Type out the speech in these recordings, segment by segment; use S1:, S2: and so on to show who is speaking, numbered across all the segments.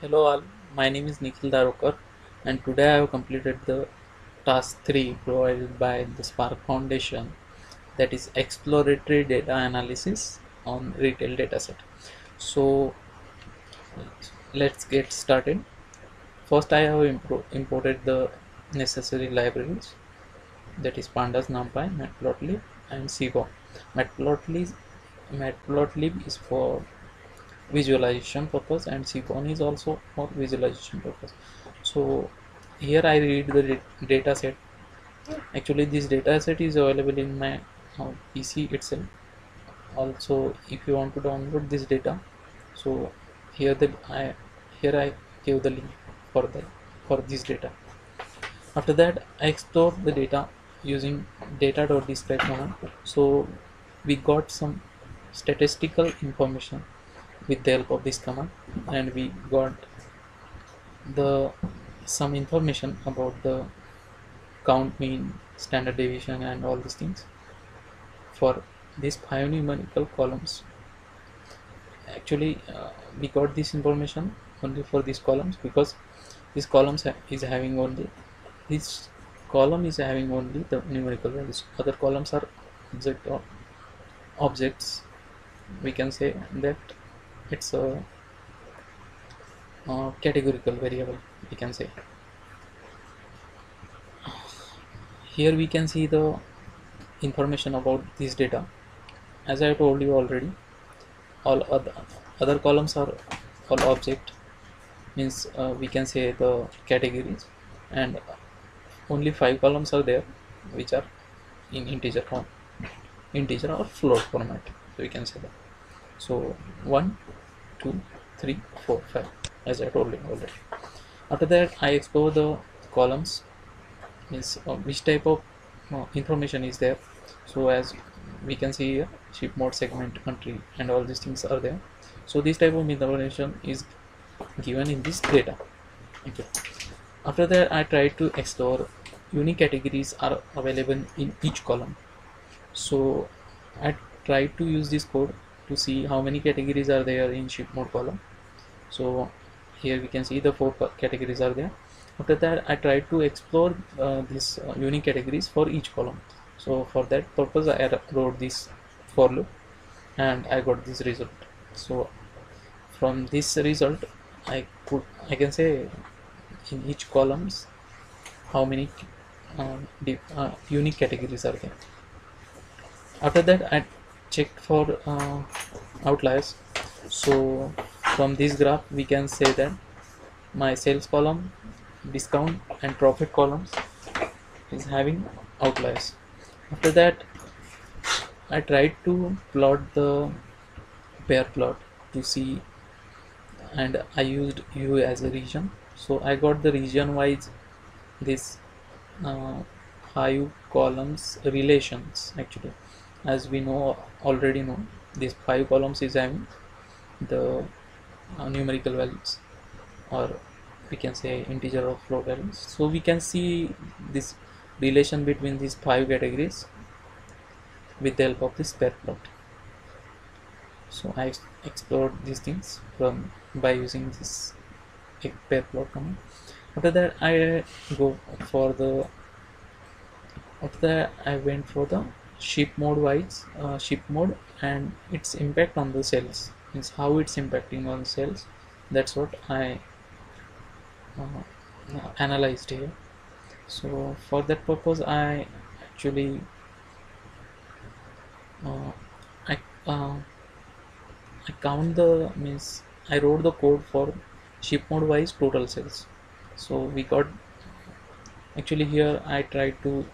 S1: Hello all, my name is Nikhil Darokar and today I have completed the task 3 provided by the Spark Foundation, that is exploratory data analysis on retail dataset. So let's get started. First I have imported the necessary libraries, that is pandas, numpy, matplotlib and sequoia. Matplotlib, matplotlib is for visualization purpose and sequoia is also for visualization purpose. So here I read the data set. Actually this data set is available in my PC itself. Also if you want to download this data, so here I give the link for this data. After that I explore the data using data.describe command. So we got some statistical information with the help of this command, and we got the some information about the count, mean, standard deviation and all these things for these five numerical columns. Actually we got this information only for these columns because this is having only this column is having only the numerical values. Other columns are object or objects. We can say that it's a categorical variable, we can say. Here we can see the information about this data. As I told you already, all other columns are all object, means we can say the categories, and only five columns are there which are in integer form, integer or float format, so we can say that. So 1 2 3 4 5, as I told you already. After that I explore the columns, means which type of information is there. So as we can see here, ship mode, segment, country and all these things are there. So this type of information is given in this data. Okay. After that I try to explore unique categories are available in each column. So I try to use this code to see how many categories are there in ship mode column. So here we can see the four categories are there. After that I try to explore these unique categories for each column. So for that purpose I wrote this for loop and I got this result. So from this result I can say in each columns how many unique categories are there. After that I checked for outliers. So from this graph we can say that my sales column, discount and profit columns is having outliers. After that I tried to plot the pair plot to see, and I used U as a region. So I got the region wise this uh, five columns relations. Actually, as we know already know, these five columns is having the numerical values, or we can say integer or float values. So we can see this relation between these five categories with the help of this pair plot. So I explored these things from by using this pair plot command. After that I go for the after that I went for the ship mode wise, ship mode and its impact on the sales, means how it's impacting on sales. That's what I analyzed here. So for that purpose I actually uh, I uh, I count the, means I wrote the code for ship mode wise total sales. So we got, actually here I tried to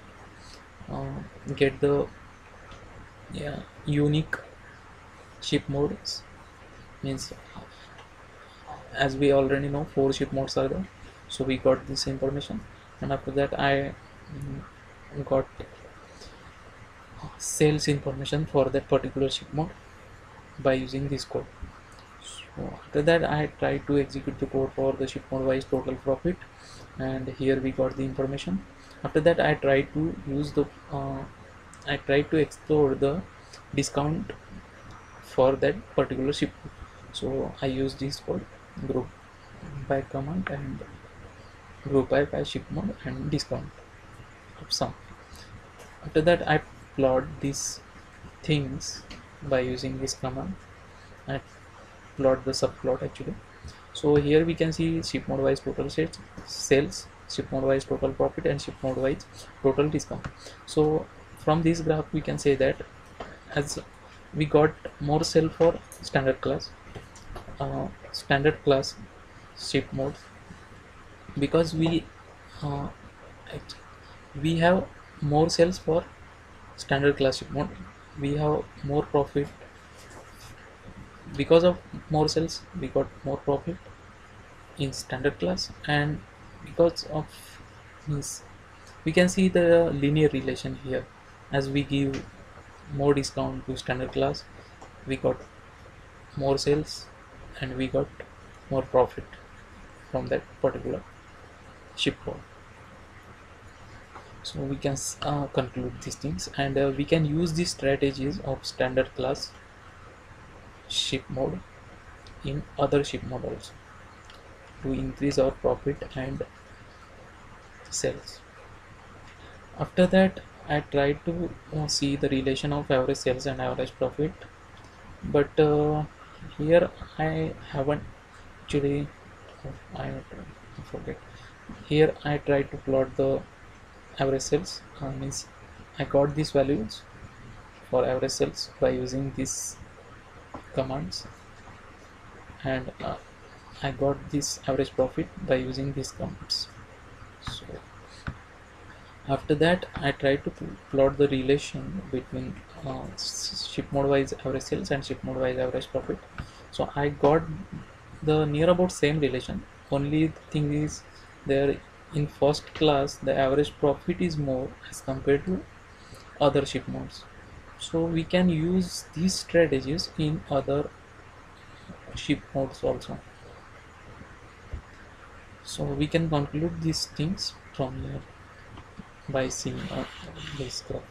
S1: get the, yeah, unique ship modes, means as we already know four ship modes are there. So we got this information, and after that I got sales information for that particular ship mode by using this code. So after that I tried to execute the code for the ship mode wise total profit, and here we got the information. After that I tried to use the I tried to explore the discount for that particular ship. So I use this code group by command and group by ship mode and discount of sum. After that, I plot these things by using this command. I plot the subplot actually. So here we can see ship mode wise total sales, ship mode wise total profit, and ship mode wise total discount. So from this graph we can say that as we got more sale for standard class ship mode, because uh, we have more sales for standard class ship mode, we have more profit. Because of more sales we got more profit in standard class, and because of this we can see the linear relation here. As we give more discount to standard class, we got more sales and we got more profit from that particular ship mode. So we can conclude these things, and we can use these strategies of standard class ship mode in other ship mode also to increase our profit and sales. After that, I tried to see the relation of average sales and average profit, but here I haven't actually. I forget. Here I tried to plot the average sales. Means I got these values for average sales by using these commands, and I got this average profit by using these commands. So after that, I tried to plot the relation between ship mode wise average sales and ship mode wise average profit. So I got the near about same relation. Only the thing is, there in first class the average profit is more as compared to other ship modes. So we can use these strategies in other ship modes also. So we can conclude these things from here by seeing this graph.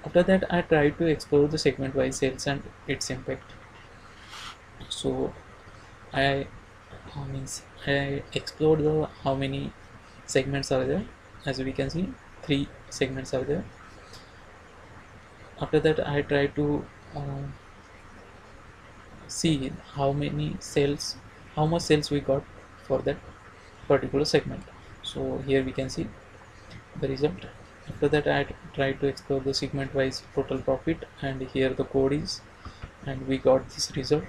S1: After that, I try to explore the segment wise sales and its impact. So I I explored the how many segments are there. As we can see, 3 segments are there. After that, I try to see how much sales we got for that particular segment. So here we can see the result. After that, I try to explore the segment wise total profit, and here the code is, and we got this result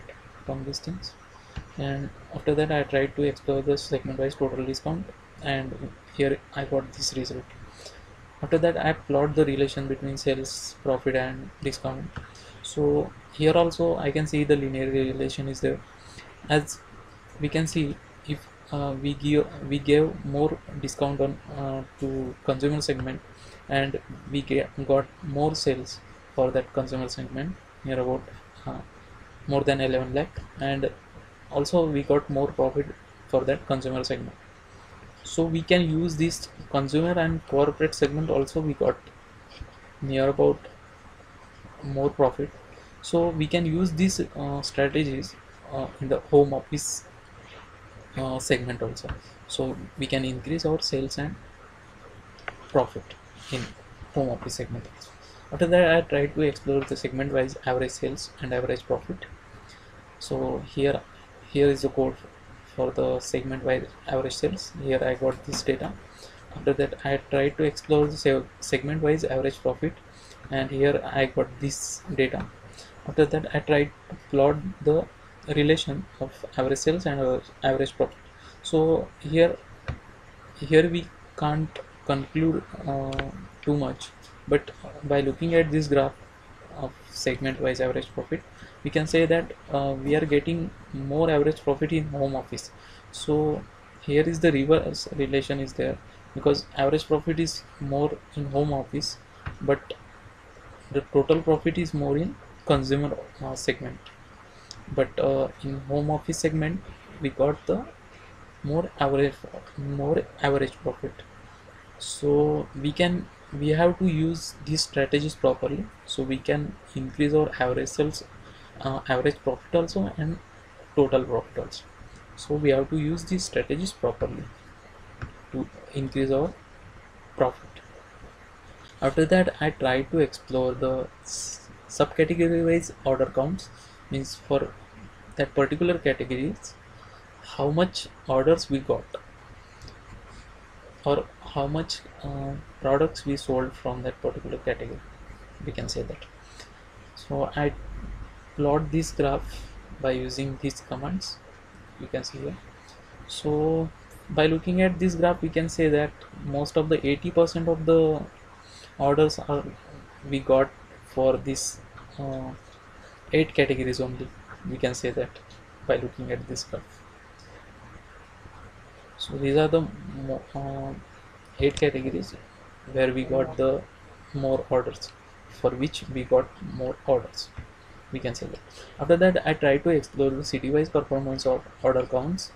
S1: from these things. And after that, I tried to explore the segment wise total discount, and here I got this result. After that, I plot the relation between sales, profit, and discount. So here also I can see the linear relation is there. As we can see, if we gave more discount on to consumer segment, and got more sales for that consumer segment, near about uh, more than 11 lakh, and also we got more profit for that consumer segment. So we can use this consumer and corporate segment also, we got near about more profit. So we can use these strategies in the home office segment also. So we can increase our sales and profit in home office segment also. After that, I try to explore the segment wise average sales and average profit. So here is the code for the segment wise average sales. Here I got this data. After that, I tried to explore the segment wise average profit, and here I got this data. After that, I tried to plot the relation of average sales and average profit. So here we can't conclude too much, but by looking at this graph of segment wise average profit, we can say that we are getting more average profit in home office. So here is the reverse relation is there, because average profit is more in home office, but the total profit is more in consumer segment. But in home office segment we got the more average more average profit. So we have to use these strategies properly, so we can increase our average sales, average profit also, and total profit also. So we have to use these strategies properly to increase our profit. After that, I try to explore the subcategory wise order counts, means for that particular categories how much orders we got, or how much products we sold from that particular category, we can say that. So I plot this graph by using these commands, you can see here. So by looking at this graph, we can say that most of the 80% of the orders are we got for this uh, 8 categories only, we can say that by looking at this graph. So these are the 8 categories where we got the more orders, for which we got more orders, we can say that. After that, I try to explore the city wise performance of order counts,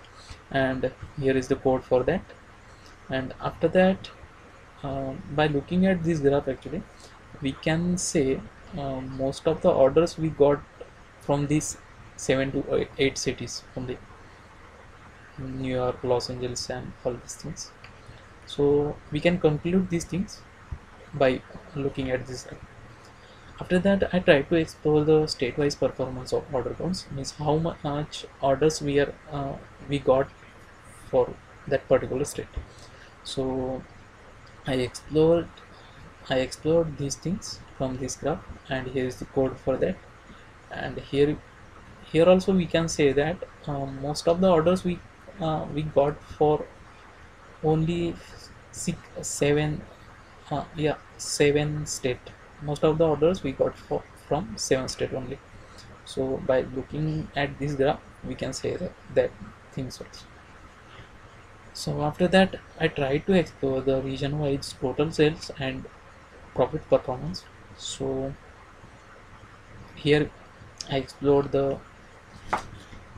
S1: and here is the code for that. And after that, by looking at this graph, actually we can say most of the orders we got from these 7 to 8 cities only, New York, Los Angeles, and all these things. So we can conclude these things by looking at this graph. After that, I try to explore the state-wise performance of order counts, means how much orders we got for that particular state. So I explored I explored these things from this graph, and here is the code for that. And here also we can say that most of the orders we got for only 7 state. Most of the orders we got from 7 state only. So by looking at this graph, we can say that things also. So after that, I try to explore the region wise total sales and profit performance. So here I explored the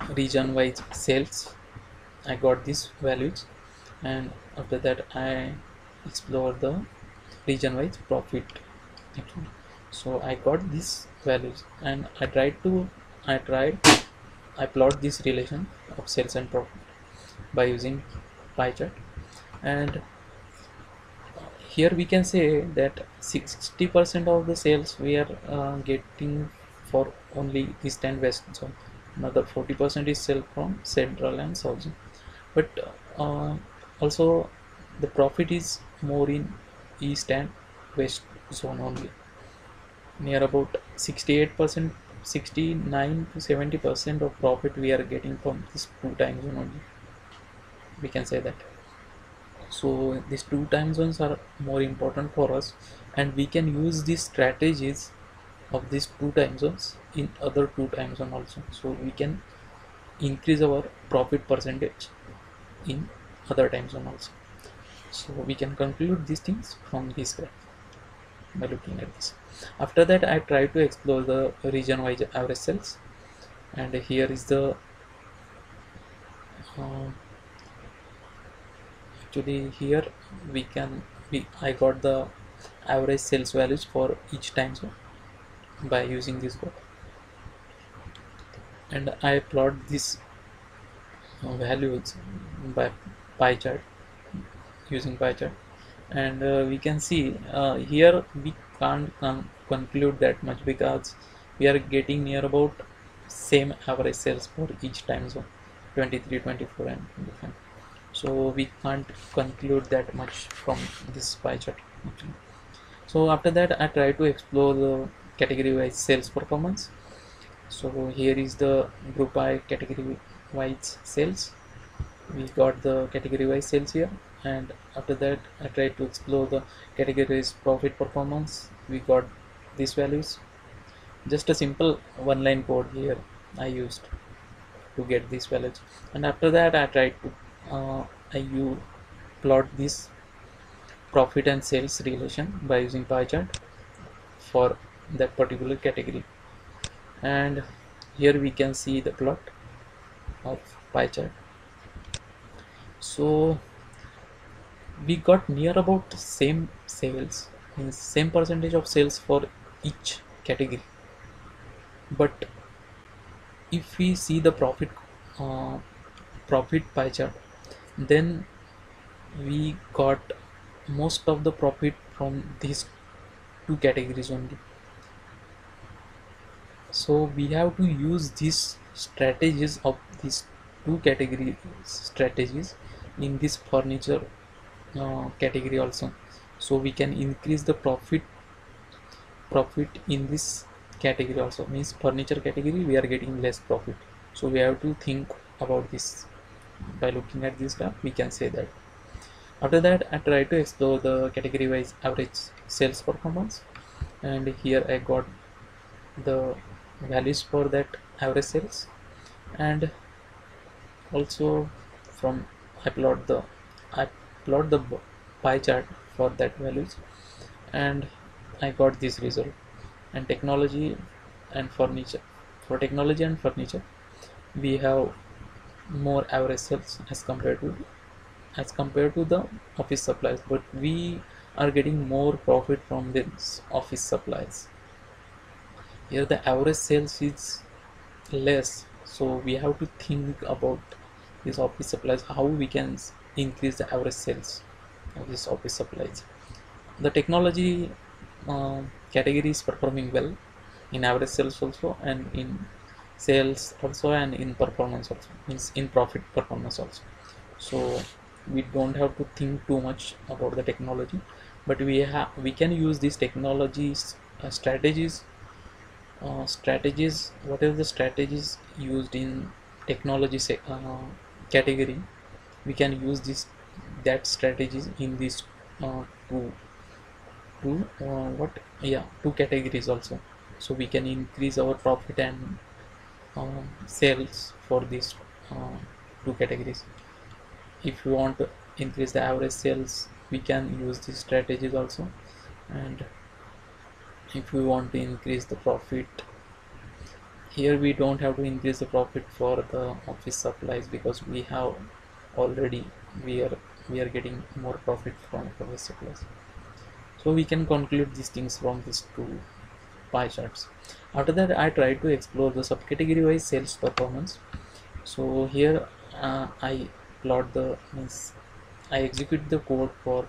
S1: region wise sales, I got these values, and after that I explore the region wise profit actually. So I got these values, and I plot this relation of sales and profit by using pie chart. And here we can say that 60% of the sales we are getting for only east and west zone. Another 40% is sell from central and south zone. But uh, also the profit is more in east and west zone only. Near about 68%, 69 to 70% of profit we are getting from this two time zone only, we can say that. So these two time zones are more important for us, and we can use these strategies of these two time zones in other two time zone also, so we can increase our profit percentage in other time zone also. So we can conclude these things from this graph by looking at this. After that, I try to explore the region wise average sales, and here is the uh, actually here I got the average sales values for each time zone by using this code, and I plot these values by pie chart, using pie chart. And we can see here we can't conclude that much, because we are getting near about same average sales for each time zone, 23, 24, and 25. So we can't conclude that much from this pie chart actually. So after that, I try to explore the category wise sales performance. So here is the group I category wise sales. We got the category wise sales here, and after that I tried to explore the categories profit performance. We got these values. Just a simple one line code here I used to get these values. And after that, I tried to you plot this profit and sales relation by using pie chart for that particular category. And here we can see the plot of pie chart. So we got near about same sales, means same percentage of sales for each category. But if we see the profit uh, profit pie chart, then we got most of the profit from these two categories only. So we have to use these strategies of these two category strategies in this furniture category also, so we can increase the profit in this category also. Means furniture category we are getting less profit, so we have to think about this. By looking at this graph we can say that. After that I try to explore the category wise average sales performance, and here I got the values for that average sales, and also from I plot the I plot the pie chart for that values, and I got this result. And technology and furniture, for technology and furniture we have more average sales as compared to the office supplies, but we are getting more profit from this office supplies. Here the average sales is less, so we have to think about this office supplies, how we can increase the average sales of this office supplies. The technology category is performing well in average sales also, and in sales also, and in performance also, means in profit performance also. So we don't have to think too much about the technology, but we can use these technologies strategies. What are the strategies used in technology category, we can use this that strategies in these two two categories also, so we can increase our profit and sales for these uh, two categories. If you want to increase the average sales, we can use these strategies also. And if we want to increase the profit, here we don't have to increase the profit for the office supplies, because we have already we are we are getting more profit from office supplies. So we can conclude these things from these two pie charts. After that I try to explore the subcategory wise sales performance. So here I plot the means I execute the code for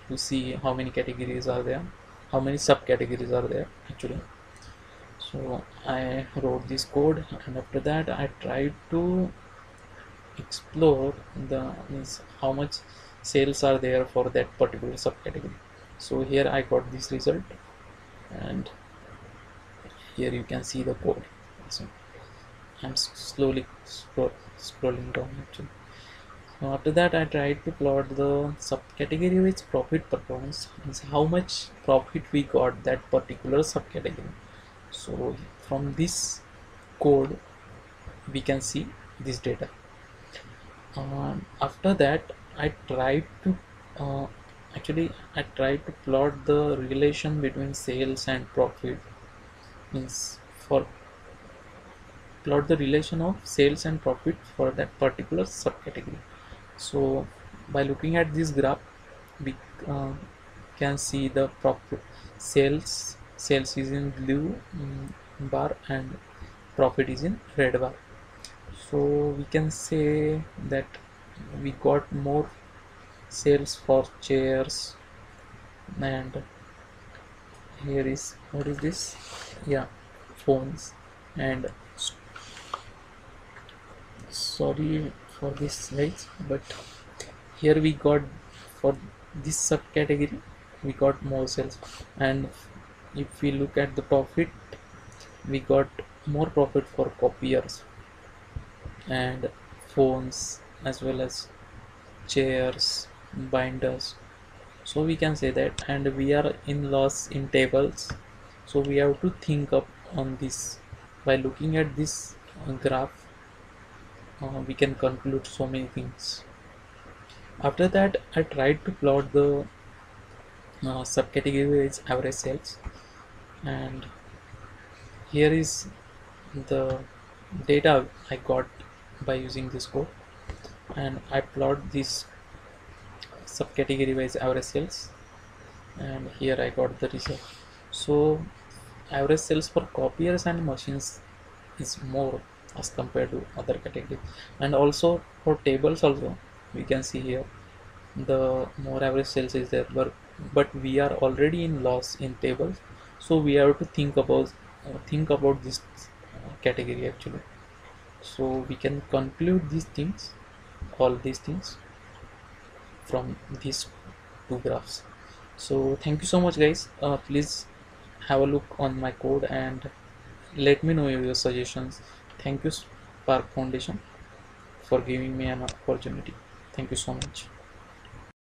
S1: to see how many categories are there, how many subcategories are there actually. So I wrote this code, and after that I tried to explore the means how much sales are there for that particular subcategory. So here I got this result, and here you can see the code. So I'm slowly scrolling down actually. So after that I tried to plot the subcategory with profit performance, means how much profit we got that particular subcategory. So from this code we can see this data. After that I tried to uh, I tried to plot the relation between sales and profit, means for plot the relation of sales and profit for that particular subcategory. So by looking at this graph we uh, can see the profit sales is in blue bar, and profit is in red bar. So we can say that we got more sales for chairs, and here is what is this, yeah, phones. And sorry for this slides, but here we got for this subcategory we got more sales. And if we look at the profit, we got more profit for copiers and phones, as well as chairs, binders. So we can say that, and we are in loss in tables, so we have to think up on this. By looking at this graph we can conclude so many things. After that I tried to plot the subcategory is average sales, and here is the data I got by using this code, and I plot this subcategory wise average sales, and here I got the result. So average sales for copiers and machines is more, as compared to other categories. And also for tables also, we can see here the more average sales is there, but we are already in loss in tables, so we have to think about this category actually. So we can conclude these things, all these things from these two graphs. So thank you so much guys, please have a look on my code and let me know your suggestions. Thank you Spark Foundation for giving me an opportunity. Thank you so much.